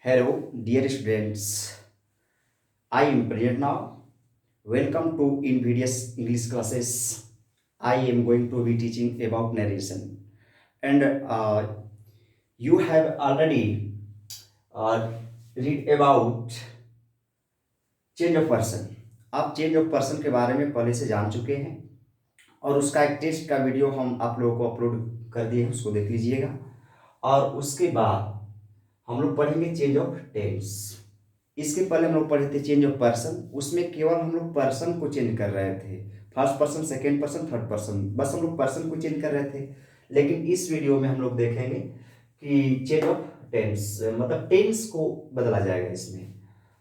Hello, dear students. I am present now. Welcome to Invidious English classes. I am going to be teaching about narration, and you have already uh, read about change of person. आप change of person के बारे में पहले से जान चुके हैं और उसका एक टेस्ट का वीडियो हम आप लोगों को अपलोड कर दिए हैं, उसको देख लीजिएगा। और उसके बाद हम लोग पढ़ेंगे चेंज ऑफ टेंस। इसके पहले हम लोग पढ़े थे चेंज ऑफ पर्सन, उसमें केवल हम लोग पर्सन को चेंज कर रहे थे, first person, second person, third person, बस हम लोग पर्सन को चेंज कर रहे थे। लेकिन इस वीडियो में हम लोग देखेंगे कि चेंज ऑफ टेंस, मतलब टेंस को बदला जाएगा इसमें।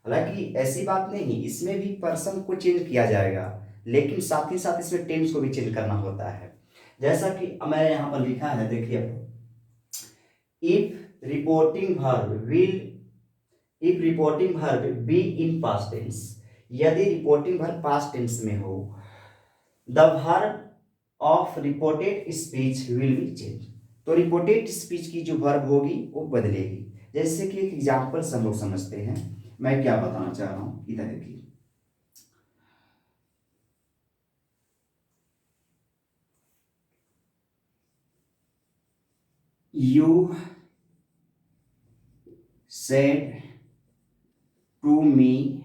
हालांकि ऐसी बात नहीं, इसमें भी पर्सन को चेंज किया जाएगा, लेकिन साथ ही साथ इसमें टेंस को भी चेंज करना होता है। जैसा कि मैंने यहाँ पर लिखा है, देखिए, if reporting verb will if reporting verb be in past tense, यदि रिपोर्टिंग वर्ब पास्ट टेंस में हो, the verb of reported speech will be change. तो रिपोर्टेड स्पीच की जो वर्ब होगी वो बदलेगी। जैसे कि एक एग्जांपल से हम लोग समझते हैं, मैं क्या बताना चाह रहा हूं, इधर देखिए। You said to me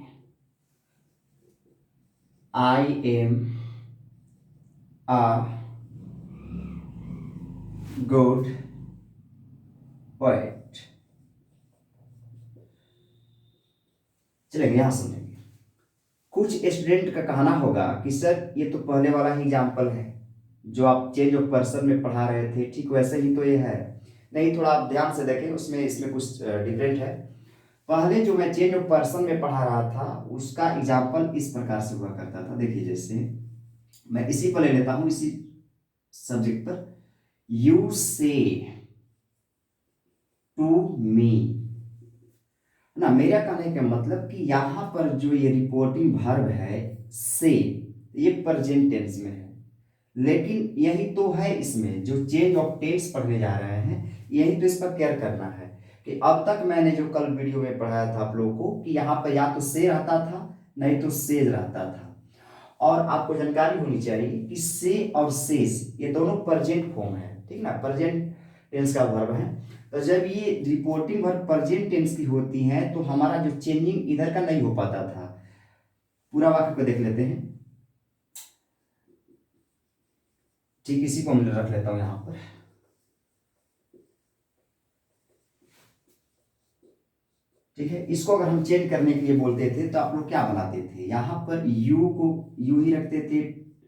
I am a good poet। चलेंगे, यहां समझेंगे। कुछ स्टूडेंट का कहना होगा कि सर ये तो पहले वाला ही एग्जाम्पल है जो आप चेंज ऑफ पर्सन में पढ़ा रहे थे, ठीक वैसे ही तो ये है। नहीं, थोड़ा आप ध्यान से देखें, उसमें इसमें कुछ डिफरेंट है। पहले जो मैं चेंज ऑफ पर्सन में पढ़ा रहा था उसका एग्जाम्पल इस प्रकार से हुआ करता था। देखिए, जैसे मैं इसी पर ले लेता हूं, इसी सब्जेक्ट पर। यू से टू मी ना, मेरा कहने का मतलब कि यहां पर जो ये रिपोर्टिंग वर्ब है से, ये प्रेजेंट टेंस में है। लेकिन यही तो है, इसमें जो चेंज ऑफ टेंस पढ़ने जा रहे हैं, यही तो इस पर केयर करना है कि अब तक मैंने जो कल वीडियो में पढ़ाया था आप लोगों को कि यहाँ पर या तो से रहता था, नहीं तो सेज रहता था। और आपको जानकारी होनी चाहिए कि से और सेज ये दोनों प्रेजेंट फॉर्म है, ठीक ना, प्रेजेंट टेंस का वर्ब है। तो जब ये रिपोर्टिंग वर्ब प्रेजेंट टेंस की होती है तो हमारा जो चेंजिंग इधर का नहीं हो पाता था। पूरा वाक्य को देख लेते हैं, ठीक, इसी को मैं रख लेता हूं यहां पर। ठीक है, इसको अगर हम चेंज करने के लिए बोलते थे तो आप लोग क्या बनाते थे, यहाँ पर यू को यू ही रखते थे,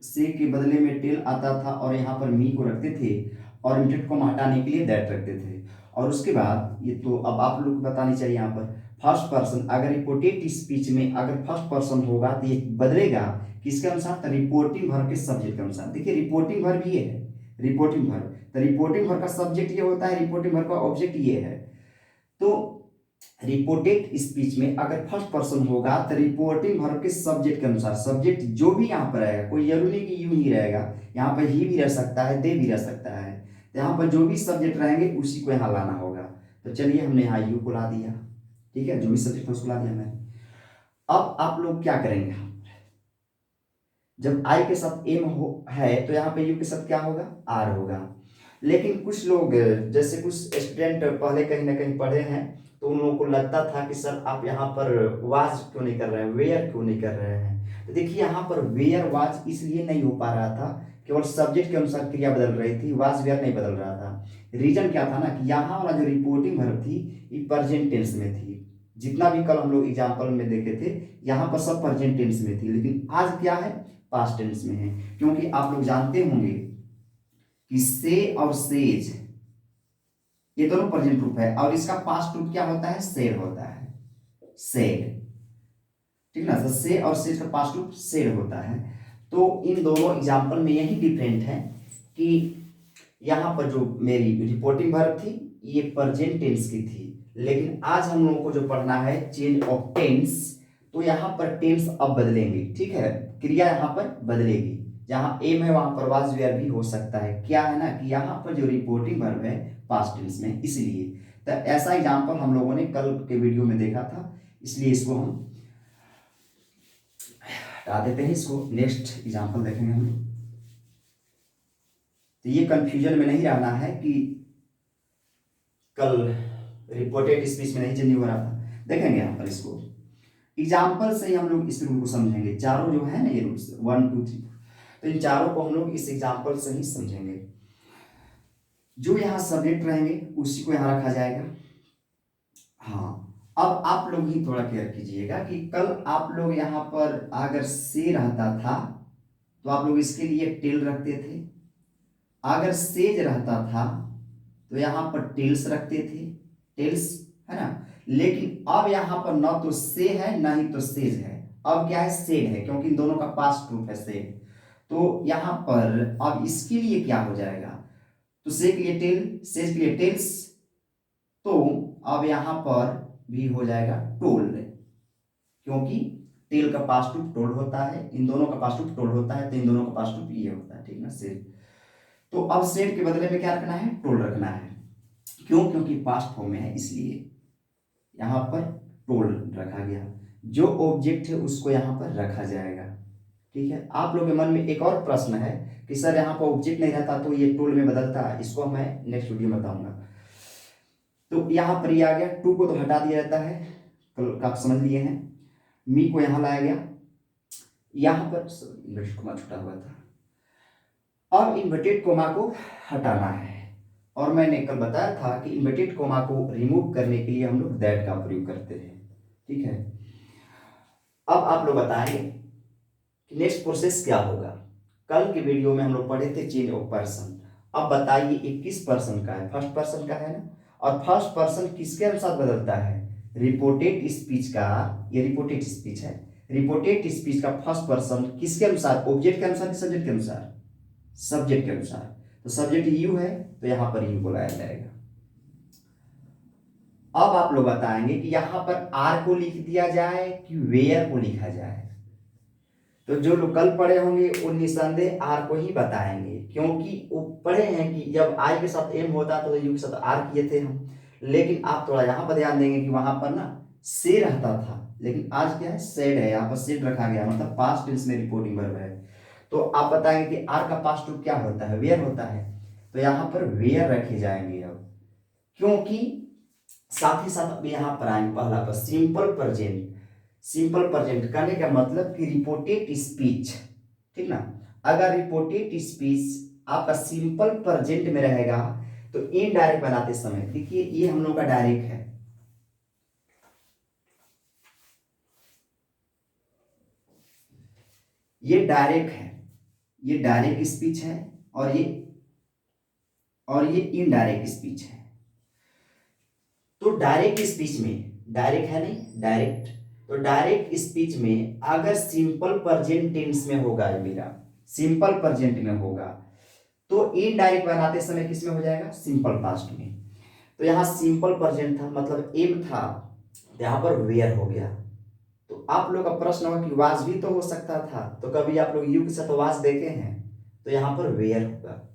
से के बदले में टेल आता था, और यहाँ पर मी को रखते थे, और मिटेड को हटाने के लिए दैट रखते थे। और उसके बाद ये तो अब आप लोग को बतानी चाहिए, यहाँ पर फर्स्ट पर्सन, अगर रिपोर्टेड स्पीच में अगर फर्स्ट पर्सन होगा तो ये बदलेगा किसके अनुसार, तो रिपोर्टिंग वर्ब के सब्जेक्ट के अनुसार। देखिए, रिपोर्टिंग वर्ब ये है, रिपोर्टिंग वर्ब, तो रिपोर्टिंग वर्ब का सब्जेक्ट ये होता है, रिपोर्टिंग वर्ब का ऑब्जेक्ट ये है। तो रिपोर्टेड स्पीच में अगर फर्स्ट पर्सन होगा तो रिपोर्टिंग वर्ब के सब्जेक्ट के अनुसार, सब्जेक्ट जो भी यहाँ पर आएगा, कोई जरूरी नहीं कि यू ही रहेगा, यहाँ पर ही भी रह सकता है, दे भी रह सकता है। तो यहाँ पर जो भी सब्जेक्ट रहेंगे उसी को यहाँ लाना होगा। तो चलिए, हमने यहाँ यू को ला दिया, ठीक है, जो भी सब्जेक्ट है उसको ला दिया मैंने। अब आप लोग क्या करेंगे, जब आई के साथ एम हो है तो यहाँ पे यू के साथ क्या होगा, आर होगा। लेकिन कुछ लोग, जैसे कुछ स्टूडेंट पहले कहीं ना कहीं पढ़े हैं, तो उन लोगों को लगता था कि सर आप यहाँ पर वाज क्यों नहीं कर रहे हैं, वेयर क्यों नहीं कर रहे हैं। तो देखिए, यहाँ पर वेयर वाज इसलिए नहीं हो पा रहा था, केवल सब्जेक्ट के अनुसार क्रिया बदल रही थी, वाज वेयर नहीं बदल रहा था। रीजन क्या था ना कि यहाँ वाला जो रिपोर्टिंग वर्ब थी ये प्रेजेंट टेंस में थी। जितना भी कल हम लोग एग्जाम्पल में देखे थे, यहाँ पर सब प्रेजेंट टेंस में थी, लेकिन आज क्या है, पास्ट टेंस में है। क्योंकि आप लोग जानते होंगे कि से और सेज ये दोनों प्रेजेंट रूप है, और इसका पास्ट रूप क्या होता है, सेड होता है, सेड, ठीक ना। तो से और सेज का पास्ट रूप सेड होता है। तो इन दोनों एग्जाम्पल में यही डिफरेंट है कि यहाँ पर जो मेरी रिपोर्टिंग वर्ब थी ये प्रेजेंट टेंस की थी, लेकिन आज हम लोगों को जो पढ़ना है चेंज ऑफ टेंस, तो यहाँ पर टेंस अब बदलेंगे, ठीक है, क्रिया यहाँ पर बदलेगी। जहाँ एम है वहां पर वाज वेयर भी हो सकता है। क्या है ना कि यहाँ पर जो रिपोर्टिंग वर्ब है पास्ट टेंस में, इसलिए तो ऐसा एग्जाम्पल हम लोगों ने कल के वीडियो में देखा था, इसलिए इसको हम हटा देते हैं। इसको नेक्स्ट एग्जाम्पल देखेंगे हम। तो ये कंफ्यूजन में नहीं रहना है कि कल रिपोर्टेड स्पीच में नहीं चेंज हो रहा था। देखेंगे यहाँ पर इसको एग्जाम्पल से ही हम लोग इस रूल को समझेंगे। चारों जो है ना ये रूल्स 1 2 3, तो इन चारों को हम लोग इस एग्जाम्पल से ही समझेंगे। जो यहाँ सब्जेक्ट रहेंगे उसी को यहाँ रखा जाएगा। हाँ, अब आप लोग ही थोड़ा केयर कीजिएगा कि कल आप लोग यहाँ पर अगर से रहता था तो आप लोग इसके लिए टेल रखते थे, अगर सेज रहता था तो यहाँ पर टेल्स रखते थे, टेल्स है ना। लेकिन अब यहाँ पर ना तो से है ना ही तो सेज है, अब क्या है सेड है, क्योंकि इन दोनों का पास्ट रूप है सेड। तो यहाँ पर अब इसके लिए क्या हो जाएगा, तो से के लिए टेल, सेज के लिए टेल्स, तो अब यहाँ पर भी हो जाएगा टोल्ड, क्योंकि टेल का पास्ट रूप टोल्ड होता है, इन दोनों का पास्ट रूप टोल्ड होता है, तो इन दोनों का पास्ट रूप ये होता है, ठीक ना, सेड। तो अब सेड के बदले में क्या रखना है, टोल्ड रखना है। क्यों, क्योंकि पास्ट फॉर्म में है, इसलिए यहां पर टोल्ड रखा गया। जो ऑब्जेक्ट है उसको यहां पर रखा जाएगा। ठीक है, आप लोगों के मन में एक और प्रश्न है कि सर यहाँ पर ऑब्जेक्ट नहीं रहता तो ये टोल्ड में बदलता है, इसको मैं नेक्स्ट वीडियो में बताऊंगा। तो यहाँ पर ये आ गया, टू को तो हटा दिया जाता है, कल आप समझ लिए हैं। मी को यहाँ लाया गया, यहाँ पर इन्वर्टेड कोमा छूटा हुआ था, अब इन्वर्टेड कोमा को हटाना है। और मैंने कल बताया था कि इन्वर्टेड कोमा को रिमूव करने के लिए हम लोग दैट का प्रयोग करते हैं। ठीक है, अब आप लोग बताएंगे कि नेक्स्ट प्रोसेस क्या होगा। कल के वीडियो में हम लोग पढ़े थे चेंज ऑफ पर्सन। अब बताइए ये किस पर्सन का है, फर्स्ट पर्सन का है ना, और फर्स्ट पर्सन किसके अनुसार बदलता है, रिपोर्टेड स्पीच का, ये रिपोर्टेड स्पीच है, रिपोर्टेड स्पीच का फर्स्ट पर्सन किसके अनुसार, ऑब्जेक्ट के अनुसार कि सब्जेक्ट के अनुसार, सब्जेक्ट के अनुसार। तो सब्जेक्ट यू है तो यहां पर यू को लाया जाएगा। अब आप लोग बताएंगे कि यहां पर आर को लिख दिया जाए कि वेयर को लिखा जाए। तो जो लोग कल पढ़े होंगे वो निसंदेह आर को ही बताएंगे, क्योंकि वो पढ़े हैं कि जब आई के साथ एम होता तो यू के साथ आर किए थे हम। लेकिन आप थोड़ा यहाँ पर ध्यान देंगे कि वहां पर ना से रहता था, लेकिन आज क्या है सेड है, यहाँ पर सेड रखा गया, मतलब पास्ट टेंस में रिपोर्टिंग वर्ब है। तो आप बताएंगे कि आर का पास्ट रूप क्या होता है, वेयर होता है, तो यहाँ पर वेयर रखे जाएंगे। अब क्योंकि साथ ही साथ अब यहाँ पर आएंगे पहला पर सिंपल प्रेजेंट। सिंपल प्रेजेंट करने का मतलब कि रिपोर्टेड स्पीच, ठीक ना, अगर रिपोर्टेड स्पीच आपका सिंपल प्रेजेंट में रहेगा तो इनडायरेक्ट बनाते समय, देखिए ये हम लोग का डायरेक्ट है, ये डायरेक्ट है, ये डायरेक्ट स्पीच है, और ये इनडायरेक्ट स्पीच है। तो डायरेक्ट स्पीच में, डायरेक्ट है नहीं डायरेक्ट, तो डायरेक्ट स्पीच में अगर सिंपल प्रेजेंट टेंस में होगा, मेरा सिंपल प्रेजेंट में होगा, तो इनडायरेक्ट बनाते समय किस में हो जाएगा, सिंपल पास्ट में। तो यहाँ सिंपल प्रेजेंट था मतलब एम था, तो यहाँ पर वेयर हो गया। तो आप लोग का प्रश्न होगा कि वाज भी तो हो सकता था, तो कभी आप लोग यू के साथ वाज देखे हैं, तो यहाँ पर वेयर होगा।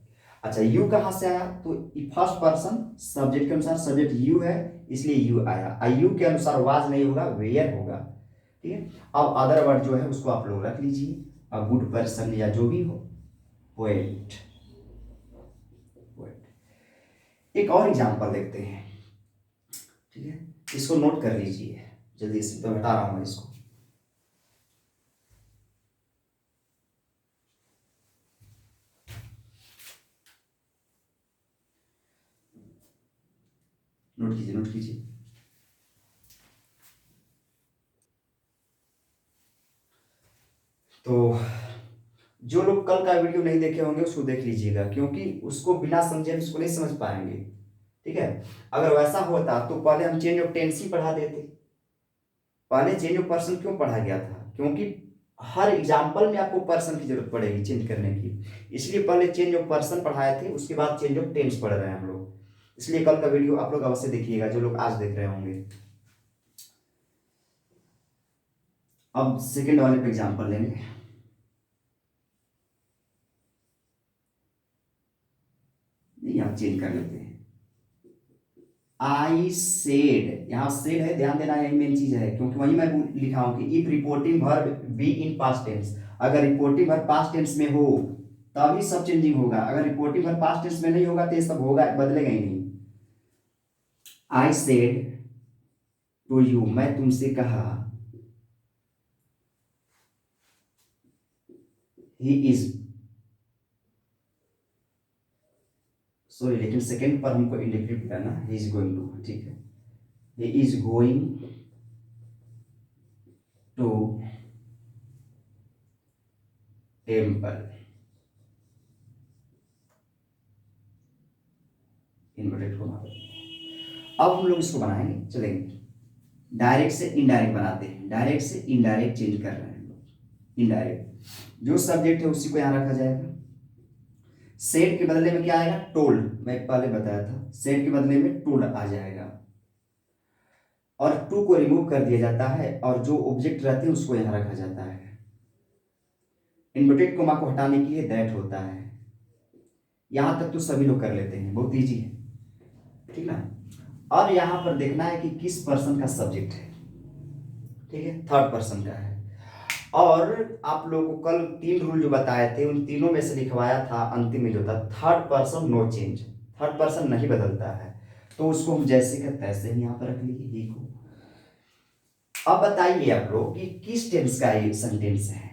अच्छा यू कहाँ से आया, तो फर्स्ट पर्सन सब्जेक्ट के अनुसार, सब्जेक्ट यू है इसलिए यू आया, यू के अनुसार वाज नहीं होगा, वेयर होगा। ठीक है, अब अदर वर्ड जो है उसको आप लोग रख लीजिए, अ गुड पर्सन या जो भी हो, पोएट। एक और एग्जांपल देखते हैं, ठीक है, इसको नोट कर लीजिए जल्दी से, तो हटा रहा हूं इसको। नोट कीजिए, नोट कीजिए। तो जो लोग कल का वीडियो नहीं देखे होंगे उसको देख लीजिएगा, क्योंकि उसको बिना समझे उसको नहीं समझ पाएंगे। ठीक है, अगर वैसा होता तो पहले हम चेंज ऑफ टेंस ही पढ़ा देते। पहले चेंज ऑफ पर्सन क्यों पढ़ा गया था, क्योंकि हर एग्जाम्पल में आपको पर्सन की जरूरत पड़ेगी चेंज करने की, इसलिए पहले चेंज ऑफ पर्सन पढ़ाए थे, उसके बाद चेंज ऑफ टेंस पढ़ रहे हैं हम लोग। इसलिए कल का वीडियो आप लोग अवश्य देखिएगा, जो लोग आज देख रहे होंगे। अब सेकेंड वाले पे एग्जाम्पल लेंगे। वर्ब चेंज कर लेते हैं। आई सेड, यहाँ सेड है, ध्यान देना, यही मेन चीज है, क्योंकि वही मैं लिखा हूं कि if reporting verb be in past tense, अगर रिपोर्टिंग वर्ब पास्ट टेंस में हो तभी सब चेंजिंग होगा, अगर रिपोर्टिंग वर्ब पास्ट टेंस में नहीं होगा तो ये सब होगा, बदलेगा ही नहीं। आई सेड टू यू, मैं तुमसे कहा, ही इज, सॉरी लेकिन सेकेंड पर हमको इंडिकेट करना, ही इज गोइंग टू, ठीक है, he is going to temple, inverted comma. अब हम लोग इसको बनाएंगे, चलेंगे डायरेक्ट से इनडायरेक्ट बनाते हैं, डायरेक्ट से इनडायरेक्ट चेंज कर रहे हैं हम लोग। इनडायरेक्ट जो सब्जेक्ट है उसी को यहां रखा जाएगा, सेड के बदले में क्या आएगा, टोल्ड, मैं पहले बताया था, सेड के बदले में टोल्ड आ जाएगा, और टू को रिमूव कर दिया जाता है और जो ऑब्जेक्ट रहते हैं उसको यहां रखा जाता है। इन्वर्टेड कोमा को हटाने के लिए दैट होता है। यहां तक तो सभी लोग कर लेते हैं, बहुत ईजी है, ठीक ना। और यहां पर देखना है कि किस पर्सन का सब्जेक्ट है, ठीक है, थर्ड पर्सन का है। और आप लोगों को कल 3 रूल जो बताए थे उन तीनों में से लिखवाया था, अंतिम में जो था third person no change, third person नहीं बदलता है, तो उसको हम जैसे का तैसे ही यहाँ पर रख लिए ही को। अब बताइए आप लोग कि किस टेंस का ये सेंटेंस है।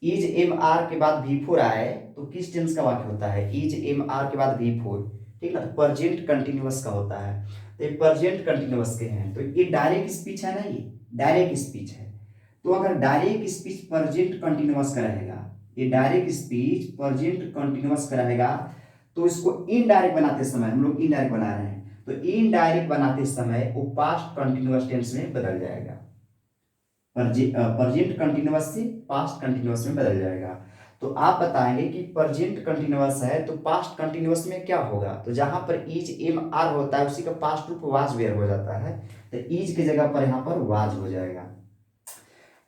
इज एम आर के बाद V4 आए तो किस टेंस का वाक्य होता है, इज एम आर के बाद V4, ठीक ना, तो प्रेजेंट कंटिन्यूअस का होता है, तो ये प्रेजेंट कंटिन्यूअस के हैं, तो ये डायरेक्ट स्पीच है ना, ये डायरेक्ट स्पीच है। तो अगर डायरेक्ट स्पीच प्रेजेंट कंटिन्यूअस का रहेगा, ये डायरेक्ट स्पीच प्रेजेंट कंटिन्यूअस का रहेगा, तो इसको इनडायरेक्ट बनाते समय, हम लोग इनडायरेक्ट बना रहे हैं, तो इनडायरेक्ट बनाते समय वो पास्ट कंटिन्यूअस टेंस में बदल जाएगा, प्रेजेंट कंटिन्यूअस से पास्ट कंटिन्यूअस में बदल जाएगा। तो आप बताएंगे कि प्रेजेंट कंटिन्यूअस है तो पास्ट कंटिन्यूअस में क्या होगा, तो जहां पर इज एम आर होता है उसी का पास्ट रूप वाज वेयर हो जाता है, तो इज की जगह पर यहां पर वाज हो जाएगा।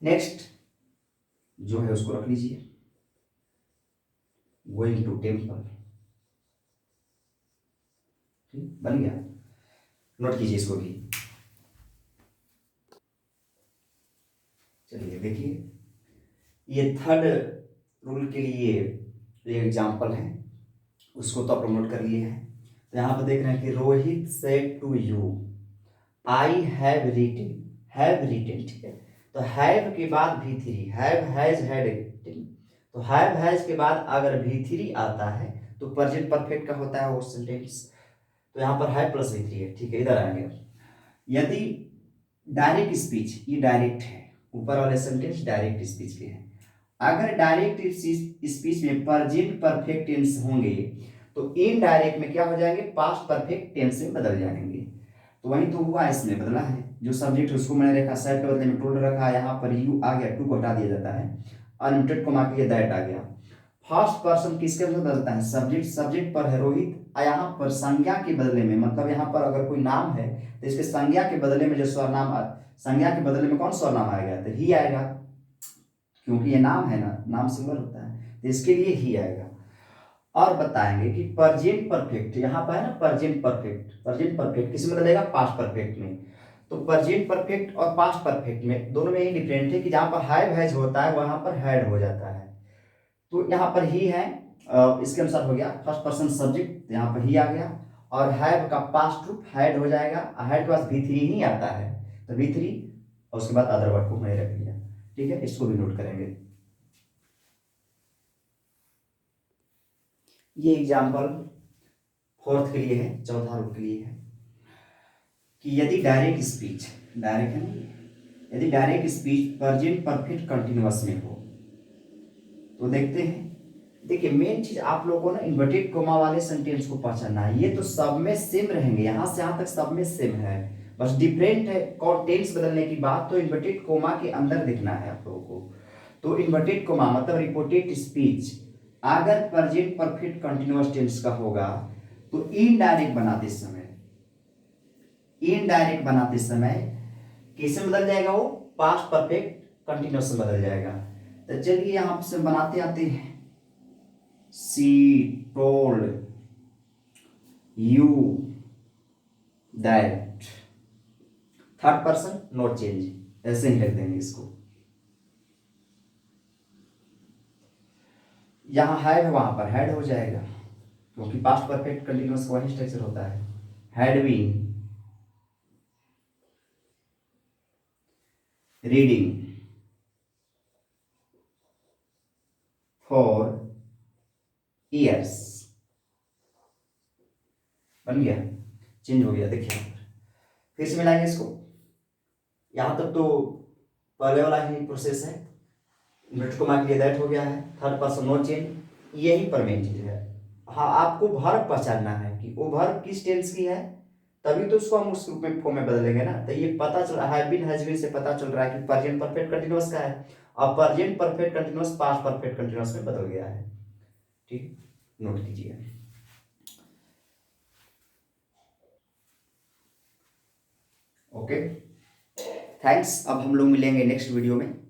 नेक्स्ट जो है उसको रख लीजिए, गोइंग टू टेम्पल, बन गया, नोट कीजिए इसको भी। चलिए देखिए, ये थर्ड रूल के लिए एक एग्जाम्पल है, उसको तो आप नोट कर लिए हैं। तो यहाँ पर देख रहे हैं कि Rohit said to you I have written, have written, ठीक है, तो हैव के बाद V3, हैव हैज हैड, तो हैव हैज के बाद अगर V3 आता है तो प्रेजेंट परफेक्ट का होता है वो सेंटेंस, तो यहाँ पर हैव प्लस V3 है, ठीक है, इधर आएंगे। यदि डायरेक्ट स्पीच, ये डायरेक्ट है, ऊपर वाले सेंटेंस डायरेक्ट स्पीच के हैं, अगर डायरेक्ट स्पीच में प्रेजेंट परफेक्ट टेंस होंगे तो इनडायरेक्ट में क्या हो जाएंगे, पास्ट परफेक्ट टेंस में बदल जाएंगे। तो वही तो हुआ, इसमें बदला है, जो सब्जेक्ट उसको मैंने रखा सेड के बदले में टोल्ड रखा, यहाँ पर यू आ गया, टू को हटा दिया जाता है, अनलिमिटेड को मार के दैट आ गया। फर्स्ट पर्सन किसके अंदर बदलता है, सब्जेक्ट, सब्जेक्ट पर है रोहित, यहाँ पर संज्ञा के बदले में, मतलब यहाँ पर अगर कोई नाम है तो इसके संज्ञा के बदले में जो स्वरनाम, संज्ञा के बदले में कौन स्वरनाम आएगा, तो ही आएगा, क्योंकि ये नाम है ना, नाम सिंगुलर होता है, तो इसके लिए ही आएगा। और बताएंगे कि प्रेजेंट परफेक्ट, यहाँ पर है ना प्रेजेंट परफेक्ट, प्रेजेंट परफेक्ट किस में बदलेगा, पास्ट परफेक्ट में, तो प्रेजेंट परफेक्ट और पास्ट परफेक्ट में दोनों में ही डिफरेंट है कि जहाँ पर हैव हैज होता है वहां पर हैड हो जाता है, तो यहाँ पर ही है, इसके अनुसार हो गया फर्स्ट पर्सन सब्जेक्ट, यहाँ पर ही आ गया, और हैव का पास्ट रूप हैड हो जाएगा, हैड के पास V3 ही आता है, तो V3 और उसके बाद अदर वर्ड को मैंने रख लिया, ठीक है, इसको भी नोट करेंगे। ये एग्जाम्पल फोर्थ के लिए है, चौथा रूप के लिए है कि यदि डायरेक्ट स्पीच, डायरेक्ट है ना, यदि direct speech present perfect continuous में हो तो देखते हैं। देखिए मेन चीज आप लोगों को ना इन्वर्टेड कोमा वाले सेंटेंस को पहचानना है, ये तो सब में सेम रहेंगे, यहां से यहां तक सब में सेम है, बस डिफरेंट है कौन टेंस बदलने की बात, तो इन्वर्टेड कोमा के अंदर देखना है आप लोगों को। तो इन्वर्टेड कोमा मतलब रिपोर्टेड स्पीच अगर प्रेजेंट परफेक्ट कंटिन्यूअस टेंस का होगा तो इनडायरेक्ट बनाते समय, इनडायरेक्ट बनाते समय किससे बदल जाएगा, वो पास्ट परफेक्ट कंटिन्यूअस से बदल जाएगा। तो चलिए यहां से बनाते आते हैं, सी told you, that. Third person note change, ऐसे ही लिख देंगे इसको। यहाँ हैड, वहां पर हैड हो जाएगा, क्योंकि पास्ट परफेक्ट कंटिन्यूअस का वही स्ट्रक्चर होता है। Had been reading for years, बन गया, चेंज हो गया। देखिए फिर से मिलाएंगे इसको। यहां तक तो पहले वाला ही प्रोसेस है, इन्वर्टेड कॉमा के लिए दैट हो गया है, थर्ड पर्सन नो चेंज, यही पर मेन चीज है। हाँ, आपको वर्ब पहचानना है कि वो वर्ब किस टेंस की है, तभी तो उसको हम उस रूप में फॉर्म में बदलेंगे ना। तो ये पता चल रहा है, बीन हैज बीन से पता चल रहा है कि प्रेजेंट परफेक्ट कंटीन्यूअस का है, और present perfect continuous past perfect continuous में बदल गया है। ठीक, नोट कीजिए। Okay, thanks. अब हम लोग मिलेंगे नेक्स्ट वीडियो में।